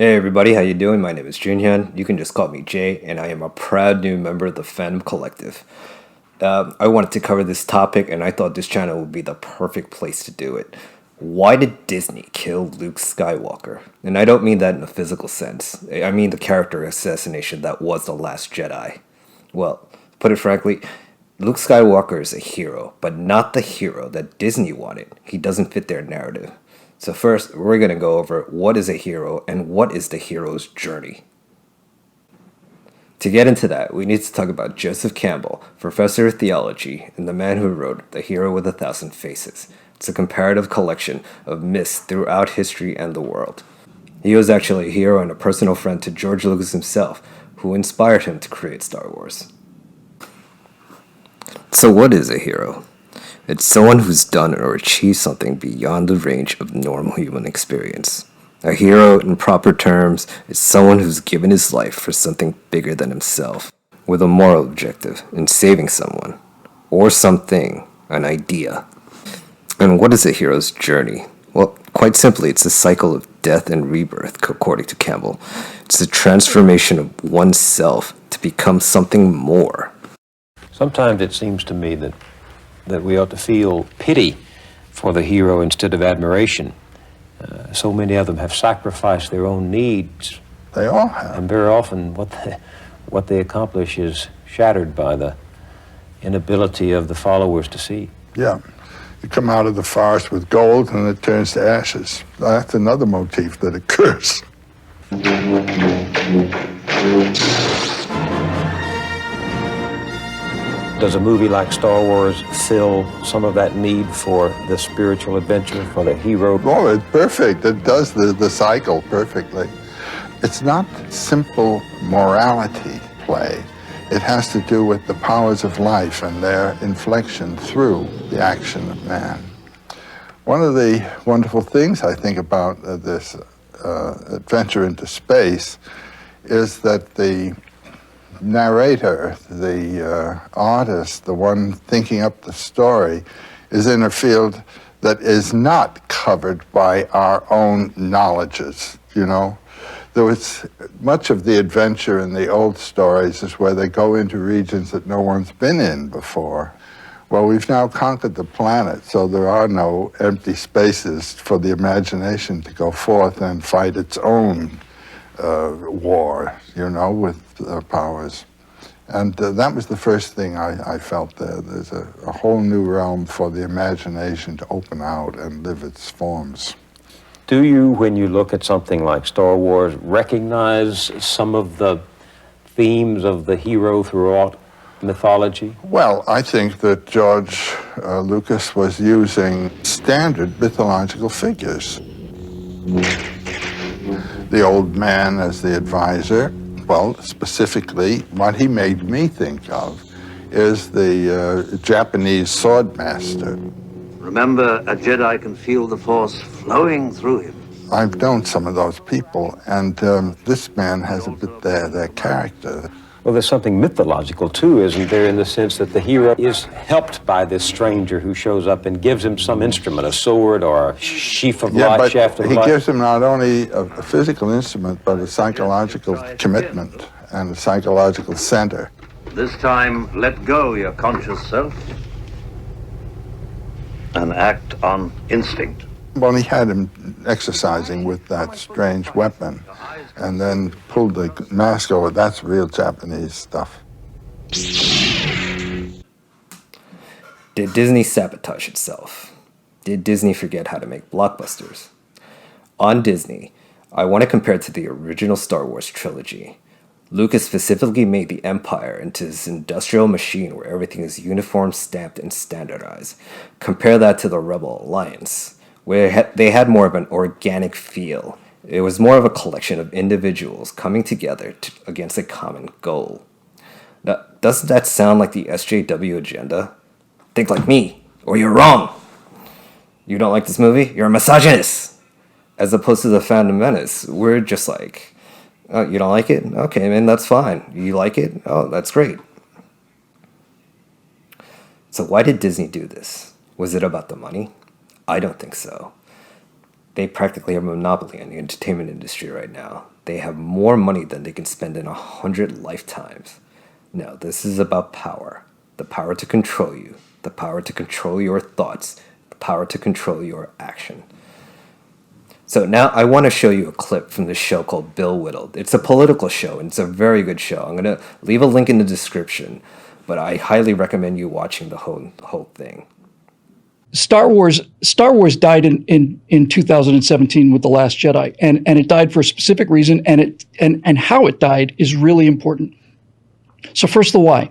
Hey everybody, how you doing? My name is Junhyun. You can just call me Jay, and I am a proud new member of the Fandom Collective. I wanted to cover this topic, and I thought this channel would be the perfect place to do it. Why did Disney kill Luke Skywalker? And I don't mean that in a physical sense. I mean the character assassination that was The Last Jedi. Well, put it frankly, Luke Skywalker is a hero, but not the hero that Disney wanted. He doesn't fit their narrative. So first, we're going to go over what is a hero and what is the hero's journey. To get into that, we need to talk about Joseph Campbell, professor of theology and the man who wrote The Hero with a Thousand Faces. It's a comparative collection of myths throughout history and the world. He was actually a hero and a personal friend to George Lucas himself, who inspired him to create Star Wars. So what is a hero? It's someone who's done or achieved something beyond the range of normal human experience. A hero, in proper terms, is someone who's given his life for something bigger than himself, with a moral objective in saving someone, or something, an idea. And what is a hero's journey? Well, quite simply, it's a cycle of death and rebirth, according to Campbell. It's a transformation of oneself to become something more. Sometimes it seems to me that we ought to feel pity for the hero instead of admiration. So many of them have sacrificed their own needs. They all have. And very often what they accomplish is shattered by the inability of the followers to see. Yeah. You come out of the forest with gold and it turns to ashes. That's another motif that occurs. Does a movie like Star Wars fill some of that need for the spiritual adventure, for the hero? Oh, it's perfect. It does the cycle perfectly. It's not simple morality play. It has to do with the powers of life and their inflection through the action of man. One of the wonderful things I think about this adventure into space is that the narrator, the artist, the one thinking up the story, is in a field that is not covered by our own knowledges, you know. There was much of the adventure in the old stories is where they go into regions that no one's been in before. Well, we've now conquered the planet, so there are no empty spaces for the imagination to go forth and fight its own war, you know, with powers. And that was the first thing I felt there. There's a whole new realm for the imagination to open out and live its forms. Do you, when you look at something like Star Wars, recognize some of the themes of the hero throughout mythology? Well, I think that George Lucas was using standard mythological figures. The old man as the advisor. Well, specifically, what he made me think of is the Japanese sword master. Remember, a Jedi can feel the Force flowing through him. I've known some of those people, and this man has a bit their character. Well, there's something mythological, too, isn't there, in the sense that the hero is helped by this stranger who shows up and gives him some instrument, a sword or a sheaf of light, shaft of light. He gives him not only a physical instrument, but a psychological commitment and a psychological center. This time, let go your conscious self and act on instinct. Well, he had him exercising with that strange weapon and then pulled the mask over. That's real Japanese stuff. Did Disney sabotage itself? Did Disney forget how to make blockbusters? On Disney, I want to compare it to the original Star Wars trilogy. Lucas specifically made the Empire into this industrial machine where everything is uniform, stamped, and standardized. Compare that to the Rebel Alliance, where they had more of an organic feel. It was more of a collection of individuals coming together against a common goal. Now, doesn't that sound like the SJW agenda? Think like me, or you're wrong. You don't like this movie? You're a misogynist. As opposed to the Phantom Menace, we're just like, oh, you don't like it? Okay, man, that's fine. You like it? Oh, that's great. So why did Disney do this? Was it about the money? I don't think so. They practically have a monopoly on the entertainment industry right now. They have more money than they can spend in 100 lifetimes. No, this is about power. The power to control you. The power to control your thoughts. The power to control your action. So now I want to show you a clip from this show called Bill Whittled. It's a political show, and it's a very good show. I'm going to leave a link in the description, but I highly recommend you watching the whole thing. Star Wars died in 2017 with The Last Jedi, and it died for a specific reason, and how it died is really important. So first, the why.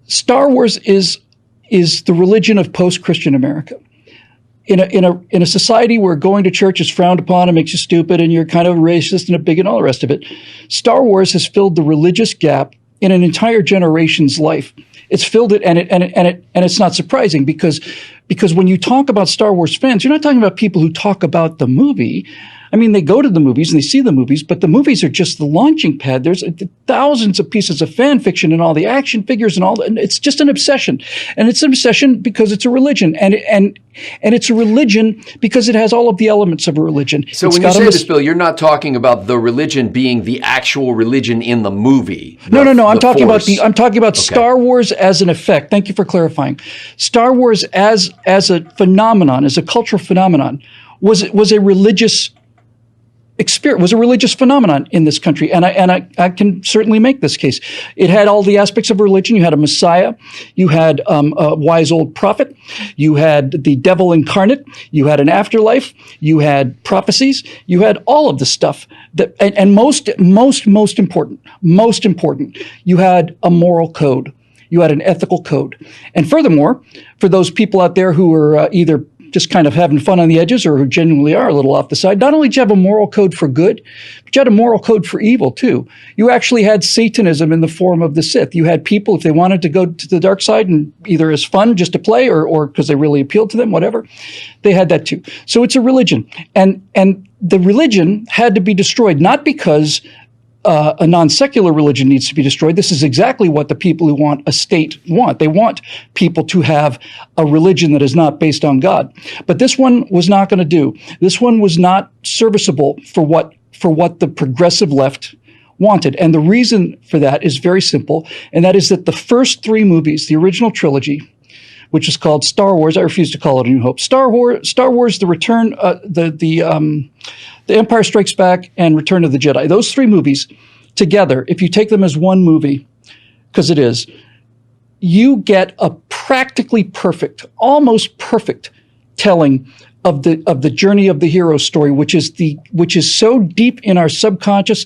Star Wars is the religion of post-Christian America. In a society where going to church is frowned upon and makes you stupid and you're kind of racist and a bigot and all the rest of it, Star Wars has filled the religious gap in an entire generation's life. It's filled it, and it's not surprising because when you talk about Star Wars fans, you're not talking about people who talk about the movie. I mean, they go to the movies and they see the movies, but the movies are just the launching pad. There's thousands of pieces of fan fiction and all the action figures and all, and it's just an obsession. And it's an obsession because it's a religion, and it's a religion because it has all of the elements of a religion. So when you say this, Bill, you're not talking about the religion being the actual religion in the movie. No. I'm talking about Star Wars as an effect. Thank you for clarifying. Star Wars as a phenomenon, as a cultural phenomenon, was a religious experience, was a religious phenomenon in this country, and I can certainly make this case. It had all the aspects of religion. You had a Messiah, you had a wise old prophet, you had the devil incarnate, you had an afterlife, you had prophecies, you had all of the stuff that, and most important, you had a moral code, you had an ethical code, and furthermore, for those people out there who are either just kind of having fun on the edges or who genuinely are a little off the side, not only did you have a moral code for good, but you had a moral code for evil too. You actually had Satanism in the form of the Sith. You had people, if they wanted to go to the dark side and either as fun just to play or because they really appealed to them, whatever, they had that too. So it's a religion. And the religion had to be destroyed, not because a non-secular religion needs to be destroyed. This is exactly what the people who want a state want. They want people to have a religion that is not based on God. But this one was not going to do. This one was not serviceable for what the progressive left wanted. And the reason for that is very simple, and that is that the first three movies, the original trilogy, which is called Star Wars, I refuse to call it A New Hope, Star Wars, The Return, The Empire Strikes Back, and Return of the Jedi. Those three movies together, if you take them as one movie, because it is, you get a practically perfect, almost perfect telling of the journey of the hero story, which is so deep in our subconscious,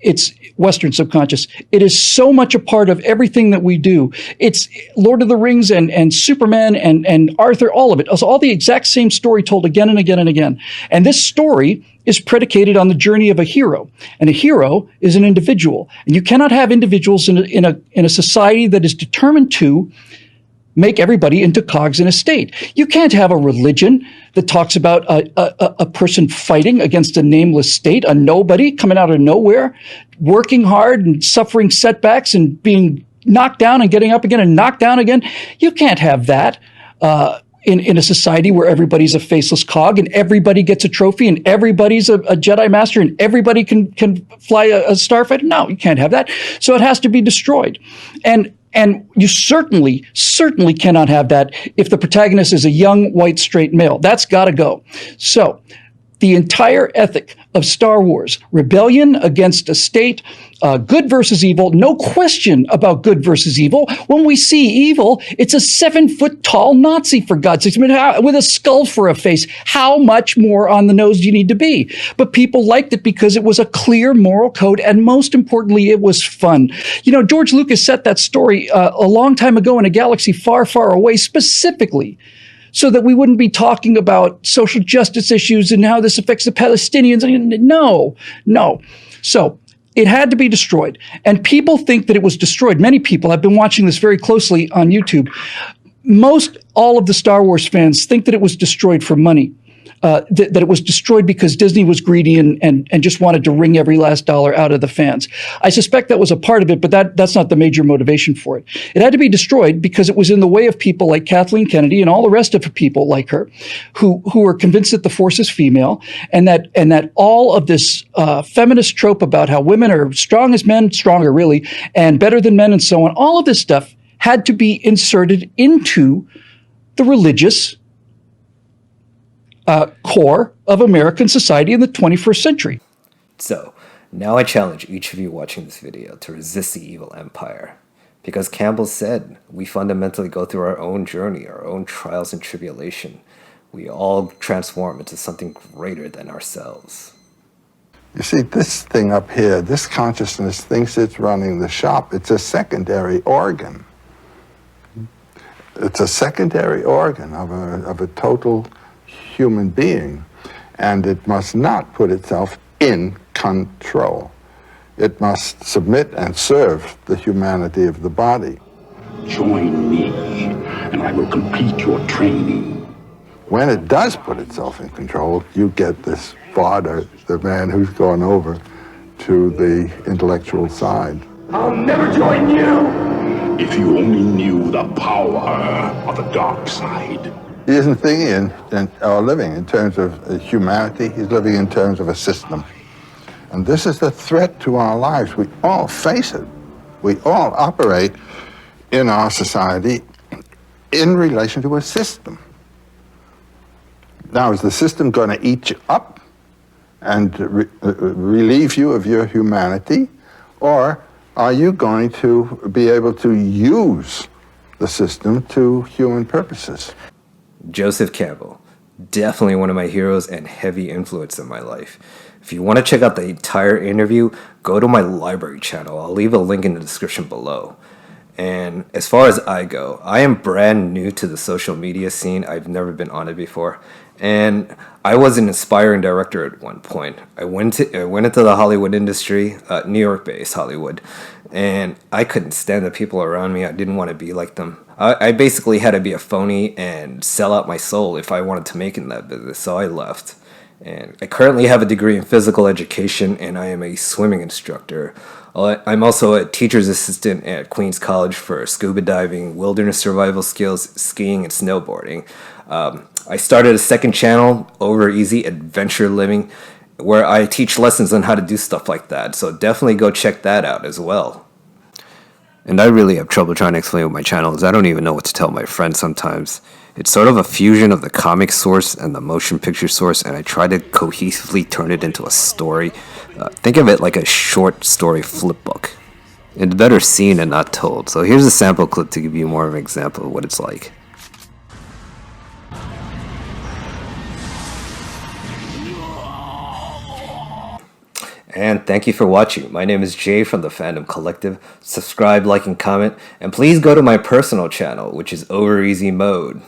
it's Western subconscious. It is so much a part of everything that we do. It's Lord of the Rings and Superman and Arthur, all of it. It's all the exact same story told again and again and again. And this story is predicated on the journey of a hero. And a hero is an individual. And you cannot have individuals in a society that is determined to make everybody into cogs in a state. You can't have a religion that talks about a person fighting against a nameless state, a nobody coming out of nowhere, working hard and suffering setbacks and being knocked down and getting up again and knocked down again. You can't have that in a society where everybody's a faceless cog and everybody gets a trophy and everybody's a Jedi Master and everybody can fly a starfighter. No, you can't have that. So it has to be destroyed. And you certainly cannot have that if the protagonist is a young, white, straight male. That's got to go. So the entire ethic of Star Wars, rebellion against a state, good versus evil, no question about good versus evil. When we see evil, it's a 7-foot-tall Nazi, for God's sake, with a skull for a face. How much more on the nose do you need to be? But people liked it because it was a clear moral code, and most importantly, it was fun. You know, George Lucas set that story a long time ago in a galaxy far, far away, specifically so that we wouldn't be talking about social justice issues and how this affects the Palestinians. No. So it had to be destroyed. And people think that it was destroyed. Many people, I've been watching this very closely on YouTube. All of the Star Wars fans think that it was destroyed for money. that it was destroyed because Disney was greedy and just wanted to wring every last dollar out of the fans. I suspect that was a part of it, but that's not the major motivation for it. It had to be destroyed because it was in the way of people like Kathleen Kennedy and all the rest of people like her, who were convinced that the Force is female, and that all of this feminist trope about how women are strong as men, stronger really, and better than men, and so on. All of this stuff had to be inserted into the religious core of American society in the 21st century. So, now I challenge each of you watching this video to resist the evil empire. Because Campbell said, we fundamentally go through our own journey, our own trials and tribulation. We all transform into something greater than ourselves. You see, this thing up here, this consciousness thinks it's running the shop. It's a secondary organ. It's a secondary organ of a total human being, and it must not put itself in control. It must submit and serve the humanity of the body. Join me, and I will complete your training. When it does put itself in control, you get this father, the man who's gone over to the intellectual side. I'll never join you! If you only knew the power of the dark side. He isn't thinking or living in terms of humanity, he's living in terms of a system. And this is the threat to our lives. We all face it. We all operate in our society in relation to a system. Now, is the system going to eat you up and relieve you of your humanity? Or are you going to be able to use the system to human purposes? Joseph Campbell, definitely one of my heroes and heavy influence in my life. If you want to check out the entire interview, go to my library channel. I'll leave a link in the description below. And as far as I go, I am brand new to the social media scene. I've never been on it before. And I was an aspiring director at one point. I went into the Hollywood industry, New York-based Hollywood, and I couldn't stand the people around me. I didn't want to be like them. I basically had to be a phony and sell out my soul if I wanted to make it in that business, so I left. And I currently have a degree in physical education, and I am a swimming instructor. I'm also a teacher's assistant at Queens College for scuba diving, wilderness survival skills, skiing, and snowboarding. I started a second channel, Overeasy Adventure Living, where I teach lessons on how to do stuff like that. So definitely go check that out as well. And I really have trouble trying to explain what my channel is. I don't even know what to tell my friends sometimes. It's sort of a fusion of the comic source and the motion picture source, and I try to cohesively turn it into a story. Think of it like a short story flip book. It's better seen and not told. So here's a sample clip to give you more of an example of what it's like. And thank you for watching. My name is Jay from the Fandom Collective. Subscribe, like, and comment. And please go to my personal channel, which is Overeasy Mode.